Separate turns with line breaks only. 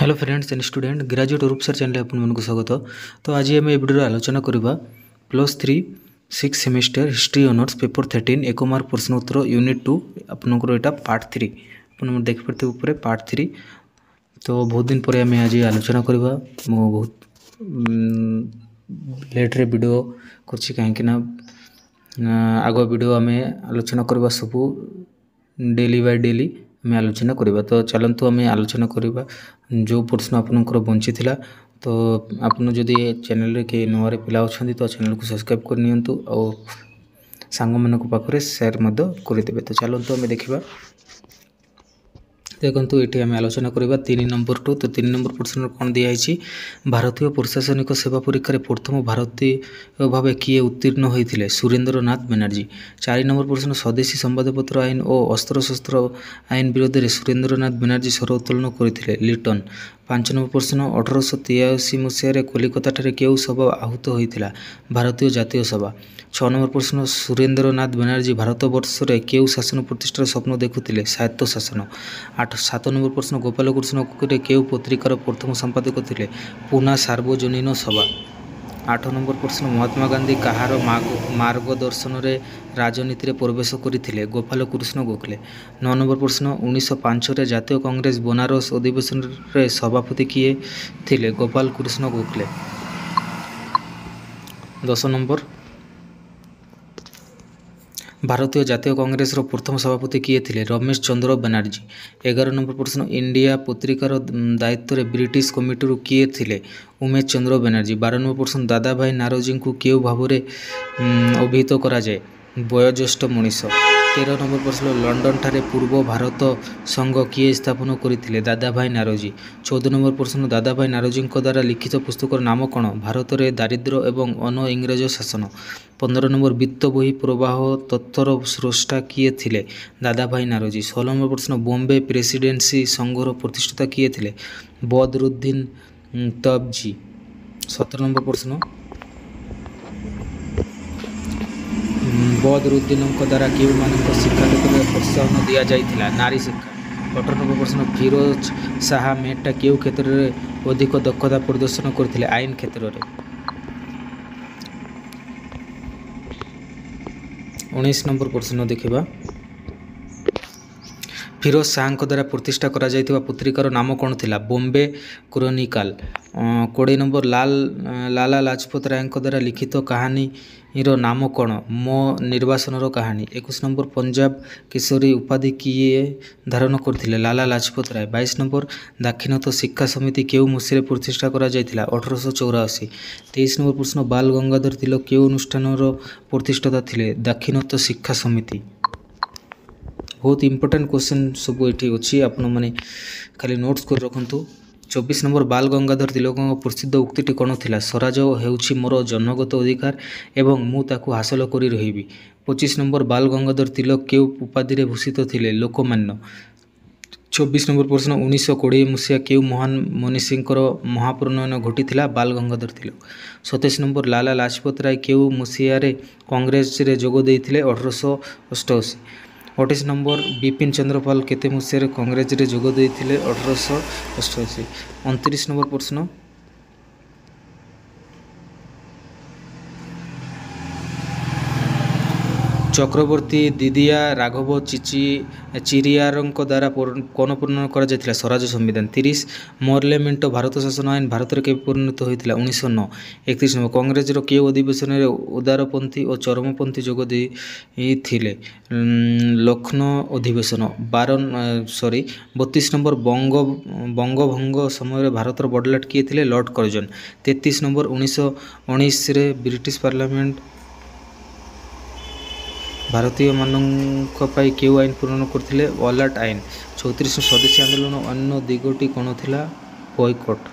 Hello friends and student graduate रूप sir channel आपको स्वागत। तो आज आम ए भिडियो आलोचना करवा +3 6 semester history honours paper 13 1 mark प्रश्न उत्तर यूनिट 2 आपनकर यहाँ पार्ट 3 आप देखिपे ऊपर पार्ट 3। तो बहुत दिन पर आम आज आलोचना करवा मो बहुत लेट्रे वीडियो कहीं आग वीडियो आम आलोचना करवा सबू डेली बाय डेली आम आलोचना करवा। तो चलतु आम आलोचना करवा जो प्रश्न आपनकर बंची थिला। तो आपन जदि चैनल के नुआ पिला अच्छा तो चैनल को सब्सक्राइब करनी और सांग मान पाखे सेयार करदे। तो चलतु आम देखा देखो ये आम आलोचना करवा 3 नंबर टू। तो 3 नंबर प्रश्न कौन दिखाई भारतीय प्रशासनिक सेवा परीक्षा प्रथम भारतीय भाव किए उत्तीर्ण होते सुरेंद्र नाथ बनर्जी। 4 नंबर प्रश्न स्वदेशी संवादपत्र आईन और अस्त्रशस्त्र आईन विरोध में सुरेंद्र नाथ बनर्जी स्वर उत्तोलन करते लिटन। 5 नंबर प्रश्न 1883 मसीह कलिकता केउ सभा आहूत होता भारतीय जातीय सभा। 6 नंबर प्रश्न सुरेंद्र नाथ बनर्जी भारतवर्ष में केउ शासन प्रतिष्ठार स्वप्न देखुले स्वायत्त शासन। 7 नंबर प्रश्न गोपाल कृष्ण केउ पत्रिकार प्रथम संपादक थे पूना सार्वजनीन सभा। 8 नंबर प्रश्न महात्मा गांधी कहार मार्गदर्शन में राजनीति में प्रवेश करते गोपाल कृष्ण गोखले। 9 नंबर प्रश्न 1905 जातीय कांग्रेस बनारस अधिवेशन में सभापति किए थे गोपाल कृष्ण गोखले। 10 नंबर भारतीय जातीय कांग्रेस प्रथम सभापति किए थे रमेश चंद्र बनर्जी। 11 नंबर प्रश्न इंडिया पत्रिकार दायित्व में ब्रिटिश कमिटी किए थे उमेश चंद्र बनर्जी। 12 नंबर प्रश्न दादा भाई नारोजी को क्यों भाव में अभिहित करा जाए वयोज्येष्ठ मनीष। 13 नंबर प्रश्न लंडन ठारे पूर्व भारत संघ किए स्थापन करते दादा भाई नारोजी। 14 नंबर प्रश्न दादा भाई नारोजी द्वारा लिखित पुस्तकर नाम कौन भारत में दारिद्र्य एवं अन इंग्रज शासन। 15 नंबर वित्त बही प्रवाह तत्वर स्रष्टा किए थे दादा भाई नारोजी। 16 नंबर प्रश्न बॉम्बे प्रेसिडेंसी संघर प्रतिष्ठाता किए थे बदरुद्दीन तबजी। 17 नंबर प्रश्न बदरुद्दीन द्वारा क्यों मानक शिक्षा क्षेत्र में प्रोत्साहन दि जाइथिला नारी शिक्षा। 18 नंबर प्रश्न फिरोज शाह मेहटा क्यों क्षेत्र में अधिक दक्षता प्रदर्शन करते आईन क्षेत्र में। 19 नंबर प्रश्न देखा फिरोज शाह द्वारा प्रतिष्ठा करा जाइथिबा पत्रिकार नाम कौन थिला बॉम्बे क्रॉनिकल। 20 नंबर लाला लाजपत राय द्वारा लिखित कहानी रो नाम कौन मो निर्वासन कहानी। 21 नंबर पंजाब किशोरी उपाधि किए धारण करते लाला लाजपत राय। 22 नंबर दाक्षिणात्य शिक्षा समिति केउ मसीह प्रतिष्ठा करा जाइथिला 1884। 23 नंबर प्रश्न बाल गंगाधर तिलक केउ अनुष्ठान प्रतिष्ठाता थिले दाक्षिणात्य शिक्षा समिति। बहुत इंपोर्टेंट क्वेश्चन सब ये अच्छी आपण मैंने खाली नोट्स कर रखु। 24 नंबर बाल गंगाधर तिलक प्रसिद्ध उक्ति कौन थिला स्वराज हेउछि मोर जन्मगत अधिकार एवं मु ताकु हासिल करी रहिबी। 25 नंबर बाल गंगाधर तिलक केउ उपाधि रे भूषित थिले लोकमान्य। 24 नंबर प्रश्न 1920 मसीहा केउ महान मनीषींकर महाप्रनयन घटी बाल गंगाधर तिलक। 27 नंबर लाला लाजपत राय केउ मसीहा कांग्रेस रे जोग देइथिले 1888। 28 नंबर बिपिन चंद्र पाल केते मसीह कांग्रेस रे जोग देइथिले 1888। 29 नंबर प्रश्न चक्रवर्ती दिदिया राघव चिरियार द्वारा कौन प्रणयन कर स्वराज संविधान। 30 मोरले मिंटो भारत शासन आईन भारत में परिणत होता 1909। 31 नंबर कांग्रेस केउ अधिवेशन में उदारपंथी और चरमपंथी जोग देइथिले लखनऊ अधिवेशन। 32 नंबर बंगभंग समय भारत बड़लाट किए थे Lord Curzon. 33 number 1919 British parliament भारतीय मानक केउ आईन प्रणयन करथिले वालाट आईन। 34 स्वदेशी आंदोलन अन्य दिगटी कौन थिला बॉयकट।